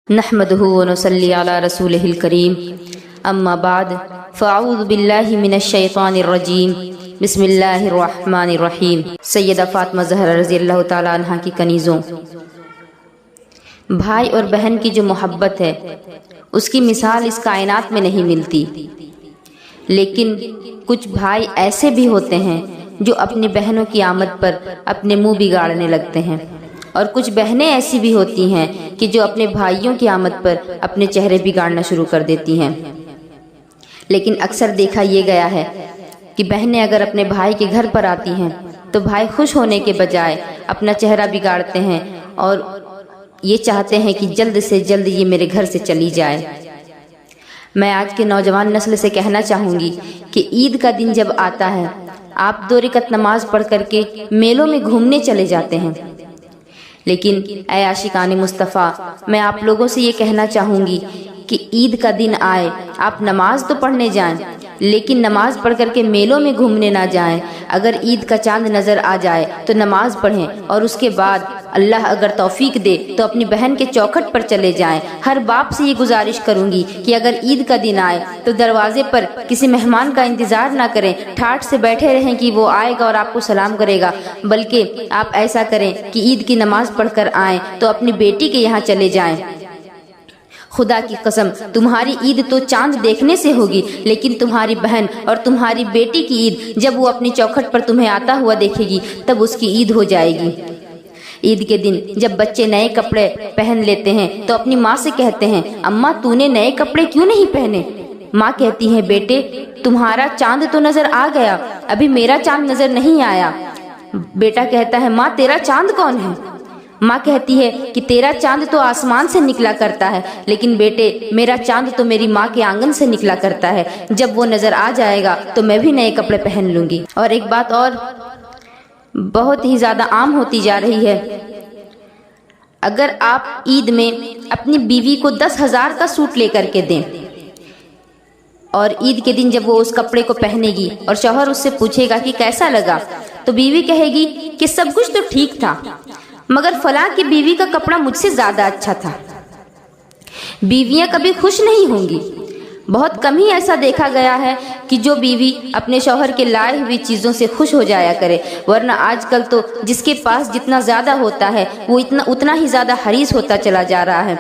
نحمده ونصلي على رسوله الكريم اما بعد فاعوذ باللہ من الشیطان الرجیم بسم اللہ الرحمن الرحیم۔ سیدہ فاطمہ زہرا رضی اللہ تعالی عنہ کی کنیزوں، بھائی اور بہن کی جو محبت ہے اس کی مثال اس کائنات میں نہیں ملتی، لیکن کچھ بھائی ایسے بھی ہوتے ہیں جو اپنی بہنوں کی آمد پر اپنے منہ بگاڑنے لگتے ہیں، اور کچھ بہنیں ایسی بھی ہوتی ہیں کہ جو اپنے بھائیوں کی آمد پر اپنے چہرے بگاڑنا شروع کر دیتی ہیں۔ لیکن اکثر دیکھا یہ گیا ہے کہ بہنیں اگر اپنے بھائی کے گھر پر آتی ہیں تو بھائی خوش ہونے کے بجائے اپنا چہرہ بگاڑتے ہیں اور یہ چاہتے ہیں کہ جلد سے جلد یہ میرے گھر سے چلی جائے۔ میں آج کے نوجوان نسل سے کہنا چاہوں گی کہ عید کا دن جب آتا ہے آپ 2 رکعت نماز پڑھ کر کے میلوں میں گھومنے چلے جاتے ہیں، لیکن اے عاشقان مصطفیٰ، میں آپ لوگوں سے یہ کہنا چاہوں گی کہ عید کا دن آئے آپ نماز تو پڑھنے جائیں، لیکن نماز پڑھ کر کے میلوں میں گھومنے نہ جائیں۔ اگر عید کا چاند نظر آ جائے تو نماز پڑھیں، اور اس کے بعد اللہ اگر توفیق دے تو اپنی بہن کے چوکھٹ پر چلے جائیں۔ ہر باپ سے یہ گزارش کروں گی کہ اگر عید کا دن آئے تو دروازے پر کسی مہمان کا انتظار نہ کریں، ٹھاٹھ سے بیٹھے رہیں کہ وہ آئے گا اور آپ کو سلام کرے گا، بلکہ آپ ایسا کریں کہ عید کی نماز پڑھ کر آئیں تو اپنی بیٹی کے یہاں چلے جائیں۔ خدا کی قسم تمہاری عید تو چاند دیکھنے سے ہوگی، لیکن تمہاری بہن اور تمہاری بیٹی کی عید جب وہ اپنی چوکھٹ پر تمہیں آتا ہوا دیکھے گی تب اس کی عید ہو جائے گی۔ عید کے دن جب بچے نئے کپڑے پہن لیتے ہیں تو اپنی ماں سے کہتے ہیں، اماں تو نے نئے کپڑے کیوں نہیں پہنے؟ ماں کہتی ہے، بیٹے تمہارا چاند تو نظر آ گیا، ابھی میرا چاند نظر نہیں آیا۔ بیٹا کہتا ہے، ماں تیرا چاند کون ہے؟ ماں کہتی ہے کہ تیرا چاند تو آسمان سے نکلا کرتا ہے، لیکن بیٹے میرا چاند تو میری ماں کے آنگن سے نکلا کرتا ہے، جب وہ نظر آ جائے گا تو میں بھی نئے کپڑے پہن لوں گی۔ اور ایک بات اور بہت ہی زیادہ عام ہوتی جا رہی ہے، اگر آپ عید میں اپنی بیوی کو 10,000 کا سوٹ لے کر کے دیں اور عید کے دن جب وہ اس کپڑے کو پہنے گی اور شوہر اس سے پوچھے گا کہ کیسا لگا، تو بیوی کہے گی کہ سب کچھ تو ٹھیک تھا مگر فلاں کی بیوی کا کپڑا مجھ سے زیادہ اچھا تھا۔ بیویاں کبھی خوش نہیں ہوں گی، بہت کم ہی ایسا دیکھا گیا ہے کہ جو بیوی اپنے شوہر کے لائے ہوئی چیزوں سے خوش ہو جایا کرے، ورنہ آج کل تو جس کے پاس جتنا زیادہ ہوتا ہے وہ اتنا ہی زیادہ حریص ہوتا چلا جا رہا ہے۔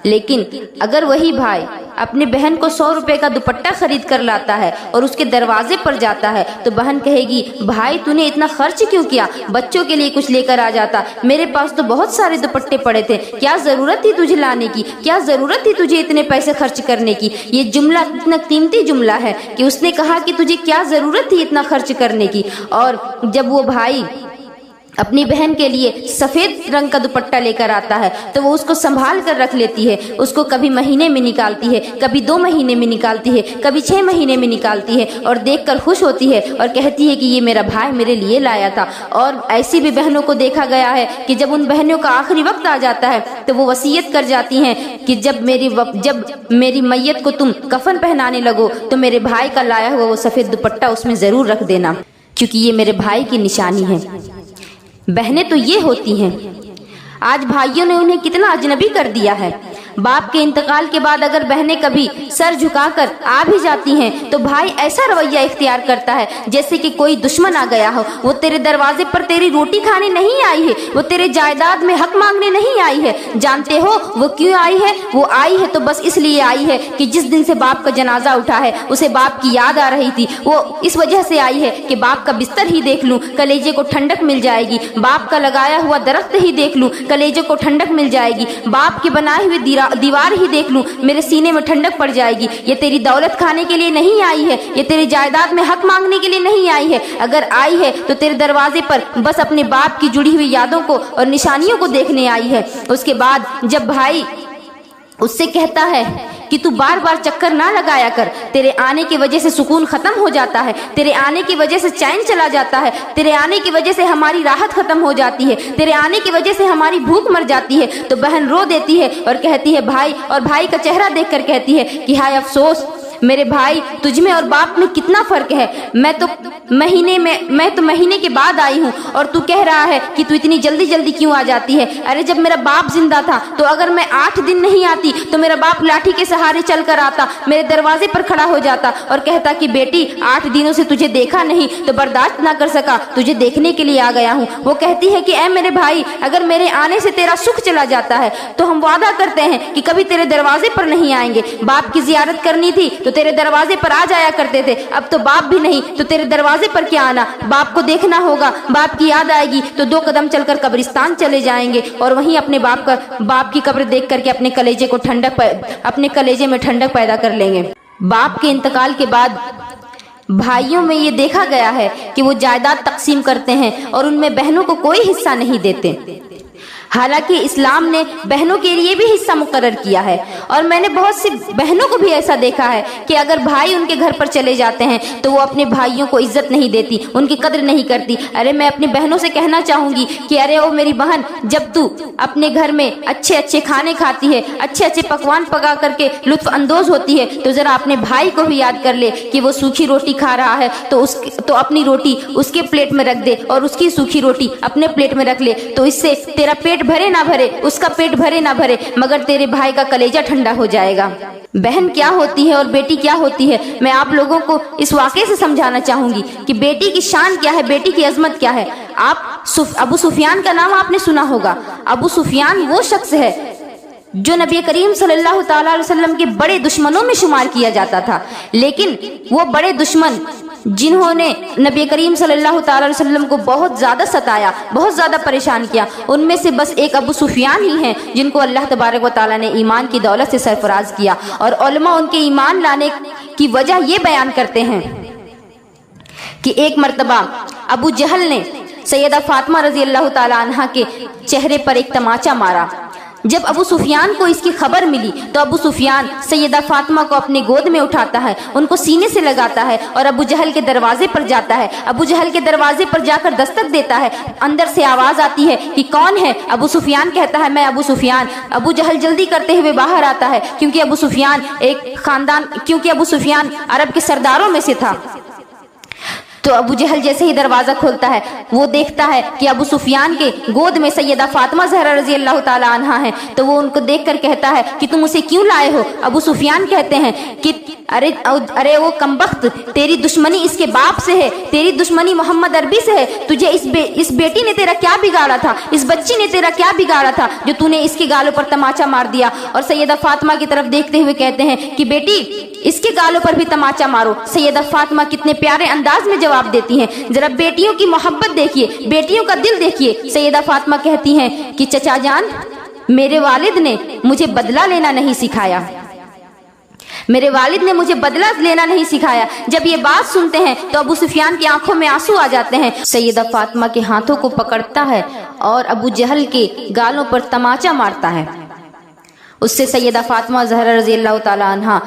لیکن اگر وہی بھائی اپنی بہن کو 100 روپے کا دوپٹہ خرید کر لاتا ہے اور اس کے دروازے پر جاتا ہے تو بہن کہے گی، بھائی تو نے اتنا خرچ کیوں کیا؟ بچوں کے لیے کچھ لے کر آ جاتا، میرے پاس تو بہت سارے دوپٹے پڑے تھے، کیا ضرورت تھی تجھے لانے کی؟ کیا ضرورت تھی تجھے اتنے پیسے خرچ کرنے کی؟ یہ جملہ اتنا قیمتی جملہ ہے کہ اس نے کہا کہ تجھے کیا ضرورت تھی اتنا خرچ کرنے کی۔ اور جب وہ بھائی اپنی بہن کے لیے سفید رنگ کا دوپٹہ لے کر آتا ہے تو وہ اس کو سنبھال کر رکھ لیتی ہے، اس کو کبھی مہینے میں نکالتی ہے، کبھی 2 مہینے میں نکالتی ہے، کبھی 6 مہینے میں نکالتی ہے، اور دیکھ کر خوش ہوتی ہے اور کہتی ہے کہ یہ میرا بھائی میرے لیے لایا تھا۔ اور ایسی بھی بہنوں کو دیکھا گیا ہے کہ جب ان بہنوں کا آخری وقت آ جاتا ہے تو وہ وصیت کر جاتی ہیں کہ جب میری میت کو تم کفن پہنانے لگو تو میرے بھائی کا لایا ہوا وہ سفید دوپٹہ اس میں ضرور رکھ دینا، کیونکہ یہ میرے بھائی کی نشانی ہے۔ بہنیں تو یہ ہوتی ہیں، آج بھائیوں نے انہیں کتنا اجنبی کر دیا ہے۔ باپ کے انتقال کے بعد اگر بہنیں کبھی سر جھکا کر آ بھی جاتی ہیں تو بھائی ایسا رویہ اختیار کرتا ہے جیسے کہ کوئی دشمن آ گیا ہو۔ وہ تیرے دروازے پر تیری روٹی کھانے نہیں آئی ہے، وہ تیرے جائیداد میں حق مانگنے نہیں آئی ہے۔ جانتے ہو وہ کیوں آئی ہے؟ وہ آئی ہے تو بس اس لیے آئی ہے کہ جس دن سے باپ کا جنازہ اٹھا ہے اسے باپ کی یاد آ رہی تھی، وہ اس وجہ سے آئی ہے کہ باپ کا بستر ہی دیکھ لوں کلیجے کو ٹھنڈک مل جائے گی، باپ کا لگایا ہوا درخت ہی دیکھ لوں کلیجے کو ٹھنڈک مل جائے گی، باپ کے بنائے ہوئے دیوار ہی دیکھ لوں میرے سینے میں ٹھنڈک پڑ جائے گی۔ یہ تیری دولت کھانے کے لیے نہیں آئی ہے، یہ تیری جائیداد میں حق مانگنے کے لیے نہیں آئی ہے۔ اگر آئی ہے تو تیرے دروازے پر بس اپنے باپ کی جڑی ہوئی یادوں کو اور نشانیوں کو دیکھنے آئی ہے۔ اس کے بعد جب بھائی اس سے کہتا ہے کہ تو بار بار چکر نہ لگایا کر، تیرے آنے کی وجہ سے سکون ختم ہو جاتا ہے، تیرے آنے کی وجہ سے چین چلا جاتا ہے، تیرے آنے کی وجہ سے ہماری راحت ختم ہو جاتی ہے، تیرے آنے کی وجہ سے ہماری بھوک مر جاتی ہے، تو بہن رو دیتی ہے اور کہتی ہے بھائی، اور بھائی کا چہرہ دیکھ کر کہتی ہے کہ ہائے افسوس میرے بھائی تجھ میں اور باپ میں کتنا فرق ہے، میں تو مہینے کے بعد آئی ہوں اور تو کہہ رہا ہے کہ تو اتنی جلدی جلدی کیوں آ جاتی ہے؟ ارے جب میرا باپ زندہ تھا تو اگر میں 8 دن نہیں آتی تو میرا باپ لاٹھی کے سہارے چل کر آتا، میرے دروازے پر کھڑا ہو جاتا اور کہتا کہ بیٹی 8 دنوں سے تجھے دیکھا نہیں تو برداشت نہ کر سکا، تجھے دیکھنے کے لیے آ گیا ہوں۔ وہ کہتی ہے کہ اے میرے بھائی اگر میرے آنے سے تیرا سکھ چلا جاتا ہے تو ہم وعدہ کرتے ہیں کہ کبھی تیرے دروازے پر نہیں آئیں گے۔ باپ کی زیارت کرنی تھی تو تیرے دروازے پر آ جایا کرتے تھے، اب تو باپ بھی نہیں تو تیرے دروازے پر کیا آنا؟ باپ کو دیکھنا ہوگا، باپ کی یاد آئے گی تو 2 قدم چل کر قبرستان چلے جائیں گے اور وہیں اپنے باپ کی قبر دیکھ کر کے اپنے کلیجے میں ٹھنڈک پیدا کر لیں گے۔ باپ کے انتقال کے بعد بھائیوں میں یہ دیکھا گیا ہے کہ وہ جائیداد تقسیم کرتے ہیں اور ان میں بہنوں کو کوئی حصہ نہیں دیتے، حالانکہ اسلام نے بہنوں کے لیے بھی حصہ مقرر کیا ہے۔ اور میں نے بہت سی بہنوں کو بھی ایسا دیکھا ہے کہ اگر بھائی ان کے گھر پر چلے جاتے ہیں تو وہ اپنے بھائیوں کو عزت نہیں دیتی، ان کی قدر نہیں کرتی۔ ارے میں اپنی بہنوں سے کہنا چاہوں گی کہ ارے او میری بہن، جب تو اپنے گھر میں اچھے اچھے کھانے کھاتی ہے، اچھے اچھے پکوان پکا کر کے لطف اندوز ہوتی ہے، تو ذرا اپنے بھائی کو بھی یاد کر لے کہ وہ سوکھی روٹی کھا رہا ہے تو اپنی روٹی اس کے پلیٹ میں رکھ دے اور اس کی سوکھی روٹی اپنے پلیٹ میں رکھ لے، تو اس سے تیرا پیٹ بھرے نہ بھرے، اس کا پیٹ بھرے نہ بھرے، مگر تیرے بھائی کا کلیجہ ٹھنڈا ہو جائے گا۔ بہن کیا ہوتی ہے اور بیٹی کیا ہوتی ہے، میں آپ لوگوں کو اس واقعے سے سمجھانا چاہوں گی کہ بیٹی کی شان کیا ہے، بیٹی کی عظمت کیا ہے۔ ابو سفیان کا نام آپ نے سنا ہوگا۔ ابو سفیان وہ شخص ہے جو نبی کریم صلی اللہ تعالی علیہ وسلم کے بڑے دشمنوں میں شمار کیا جاتا تھا، لیکن وہ بڑے دشمن جنہوں نے نبی کریم صلی اللہ تعالی علیہ وسلم کو بہت زیادہ ستایا، بہت زیادہ پریشان کیا، ان میں سے بس ایک ابو سفیان ہی ہیں جن کو اللہ تبارک و تعالی نے ایمان کی دولت سے سرفراز کیا۔ اور علماء ان کے ایمان لانے کی وجہ یہ بیان کرتے ہیں کہ ایک مرتبہ ابو جہل نے سیدہ فاطمہ رضی اللہ تعالی عنہا کے چہرے پر ایک تماچا مارا۔ جب ابو سفیان کو اس کی خبر ملی تو ابو سفیان سیدہ فاطمہ کو اپنے گود میں اٹھاتا ہے، ان کو سینے سے لگاتا ہے اور ابو جہل کے دروازے پر جاتا ہے۔ ابو جہل کے دروازے پر جا کر دستک دیتا ہے، اندر سے آواز آتی ہے کہ کون ہے؟ ابو سفیان کہتا ہے میں ابو سفیان۔ ابو جہل جلدی کرتے ہوئے باہر آتا ہے کیونکہ ابو سفیان عرب کے سرداروں میں سے تھا۔ تو ابو جہل جیسے ہی دروازہ کھولتا ہے وہ دیکھتا ہے کہ ابو سفیان کے گود میں سیدہ فاطمہ زہرا رضی اللہ تعالی عنہا ہیں، تو وہ ان کو دیکھ کر کہتا ہے کہ تم اسے کیوں لائے ہو؟ ابو سفیان کہتے ہیں کہ ارے وہ کمبخت، تیری دشمنی اس کے باپ سے ہے، تیری دشمنی محمد عربی سے ہے، تجھے اس بیٹی نے تیرا کیا بگاڑا تھا، اس بچی نے تیرا کیا بگاڑا تھا جو تو نے اس کے گالوں پر تماچا مار دیا؟ اور سیدہ فاطمہ کی طرف دیکھتے ہوئے کہتے ہیں کہ بیٹی اس کے گالوں پر بھی تماچا مارو۔ سیدہ فاطمہ کتنے پیارے انداز میں جواب دیتی ہیں، ذرا بیٹیوں کی محبت دیکھیے، بیٹیوں کا دل دیکھیے۔ سیدہ فاطمہ کہتی ہیں کہ چچا جان، میرے والد نے مجھے بدلہ لینا نہیں سکھایا، میرے والد نے مجھے بدلہ لینا نہیں سکھایا۔ جب یہ بات سنتے ہیں تو ابو سفیان کی آنکھوں میں آنسو آ جاتے ہیں، سیدہ فاطمہ کے ہاتھوں کو پکڑتا ہے اور ابو جہل کے گالوں پر تماچا مارتا ہے۔ اس سے سیدہ فاطمہ زہرا رضی اللہ تعالی عنہا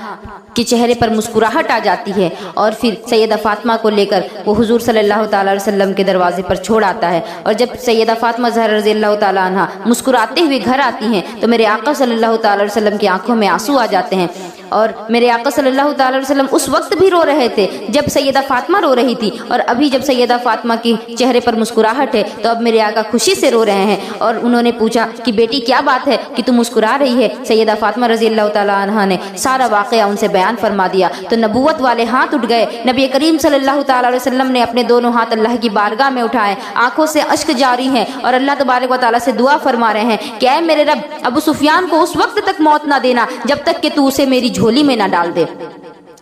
کے چہرے پر مسکراہٹ آ جاتی ہے اور پھر سیدہ فاطمہ کو لے کر وہ حضور صلی اللہ تعالی علیہ وسلم کے دروازے پر چھوڑ آتا ہے۔ اور جب سیدہ فاطمہ زہرا رضی اللہ تعالی عنہا مسکراتے ہوئے گھر آتی ہیں تو میرے آقا صلی اللہ تعالی علیہ وسلم کی آنکھوں میں آنسو آ جاتے ہیں، اور میرے آقا صلی اللہ تعالی علیہ وسلم اس وقت بھی رو رہے تھے جب سیدہ فاطمہ رو رہی تھی، اور ابھی جب سیدہ فاطمہ کی چہرے پر مسکراہٹ ہے تو اب میرے آقا خوشی سے رو رہے ہیں۔ اور انہوں نے پوچھا کہ بیٹی کیا بات ہے کہ تم مسکرا رہی ہے؟ سیدہ فاطمہ رضی اللہ تعالی عنہا نے سارا واقعہ ان سے بیان فرما دیا تو نبوت والے ہاتھ اٹھ گئے۔ نبی کریم صلی اللہ تعالی علیہ وسلم نے اپنے دونوں ہاتھ اللہ کی بارگاہ میں اٹھائے، آنکھوں سے اشک جاری ہیں اور اللہ تبارک و تعالی سے دعا فرما رہے ہیں کہ اے میرے رب، ابو سفیان کو اس وقت تک موت نہ دینا جب تک کہ تو اسے میری جھولی میں نہ ڈال دے۔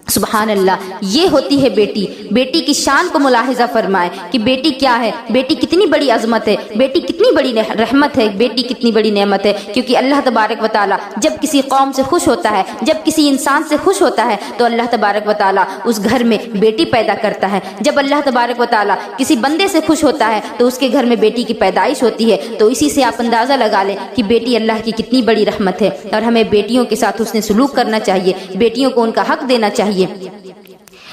سبحان اللہ، یہ ہوتی ہے بیٹی۔ بیٹی کی شان کو ملاحظہ فرمائے کہ بیٹی کیا ہے، بیٹی کتنی بڑی عظمت ہے، بیٹی کتنی بڑی رحمت ہے، بیٹی کتنی بڑی نعمت ہے۔ کیونکہ اللہ تبارک و تعالی جب کسی قوم سے خوش ہوتا ہے، جب کسی انسان سے خوش ہوتا ہے تو اللہ تبارک و تعالی اس گھر میں بیٹی پیدا کرتا ہے۔ جب اللہ تبارک و تعالی کسی بندے سے خوش ہوتا ہے تو اس کے گھر میں بیٹی کی پیدائش ہوتی ہے۔ تو اسی سے آپ اندازہ لگا لیں کہ بیٹی اللہ کی کتنی بڑی رحمت ہے، اور ہمیں بیٹیوں کے ساتھ حسن سلوک کرنا چاہیے، بیٹیوں کو ان کا حق دینا چاہیے۔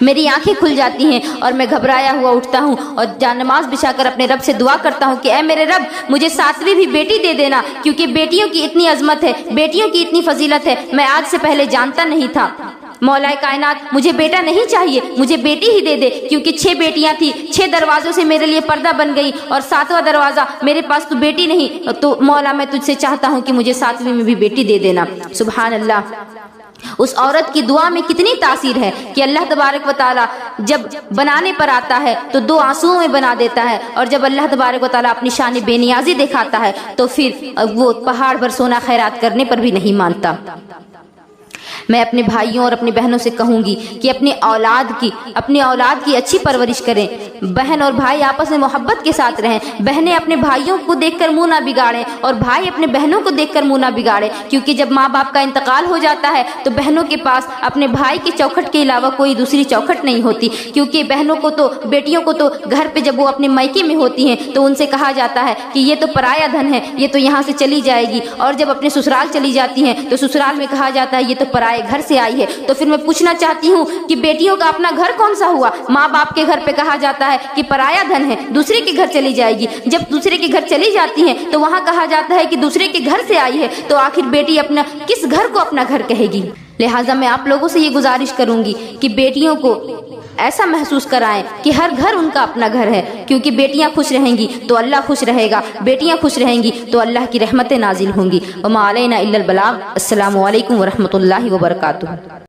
میری آنکھیں کھل جاتی ہیں اور میں گھبرایا ہوا اٹھتا ہوں اور جان نماز بچھا کر اپنے رب سے دعا کرتا ہوں کہ اے میرے رب مجھے 7ویں بھی بیٹی دے دینا، کیونکہ بیٹیوں کی اتنی عظمت ہے، بیٹیوں کی اتنی فضیلت ہے، میں آج سے پہلے جانتا نہیں تھا۔ مولا کائنات مجھے بیٹا نہیں چاہیے، مجھے بیٹی ہی دے دے، کیونکہ 6 بیٹیاں تھیں، 6 دروازوں سے میرے لیے پردہ بن گئی اور 7واں دروازہ میرے پاس تو بیٹی نہیں، تو مولا میں تجھ سے چاہتا ہوں کہ مجھے 7ویں میں بھی بیٹی دے دینا۔ سبحان اللہ، اس عورت کی دعا میں کتنی تاثیر ہے کہ اللہ تبارک و تعالی جب بنانے پر آتا ہے تو 2 آنسوؤں میں بنا دیتا ہے، اور جب اللہ تبارک و تعالی اپنی شان بے نیازی دکھاتا ہے تو پھر وہ پہاڑ پر سونا خیرات کرنے پر بھی نہیں مانتا۔ میں اپنے بھائیوں اور اپنی بہنوں سے کہوں گی کہ اپنی اولاد کی اچھی پرورش کریں، بہن اور بھائی آپس میں محبت کے ساتھ رہیں، بہنیں اپنے بھائیوں کو دیکھ کر منہ نہ بگاڑیں اور بھائی اپنے بہنوں کو دیکھ کر منہ نہ بگاڑیں، کیونکہ جب ماں باپ کا انتقال ہو جاتا ہے تو بہنوں کے پاس اپنے بھائی کی چوکھٹ کے علاوہ کوئی دوسری چوکھٹ نہیں ہوتی، کیونکہ بہنوں کو تو بیٹیوں کو تو گھر پہ جب وہ اپنے میکے میں ہوتی ہیں تو ان سے کہا جاتا ہے کہ یہ تو پرایا دھن ہے، یہ تو یہاں سے چلی جائے گی، اور جب اپنے سسرال چلی جاتی ہیں تو سسرال میں کہا جاتا ہے یہ تو پرائے گھر سے آئی ہے۔ تو پھر میں پوچھنا چاہتی ہوں کہ بیٹیوں کا اپنا گھر کون سا ہوا؟ ماں باپ کے گھر پہ کہا جاتا ہے کہ پرایا دھن ہے، دوسرے کے گھر چلی جائے گی، جب دوسرے کے گھر چلی جاتی ہیں تو وہاں کہا جاتا ہے کہ دوسرے کے گھر سے آئی ہے، تو آخر بیٹی اپنا کس گھر کو اپنا گھر کہے گی؟ لہٰذا میں آپ لوگوں سے یہ گزارش کروں گی کہ بیٹیوں کو ایسا محسوس کرائیں کہ ہر گھر ان کا اپنا گھر ہے، کیونکہ بیٹیاں خوش رہیں گی تو اللہ خوش رہے گا، بیٹیاں خوش رہیں گی تو اللہ کی رحمتیں نازل ہوں گی۔ وما علینا الا البلاغ۔ السلام علیکم ورحمۃ اللہ وبرکاتہ۔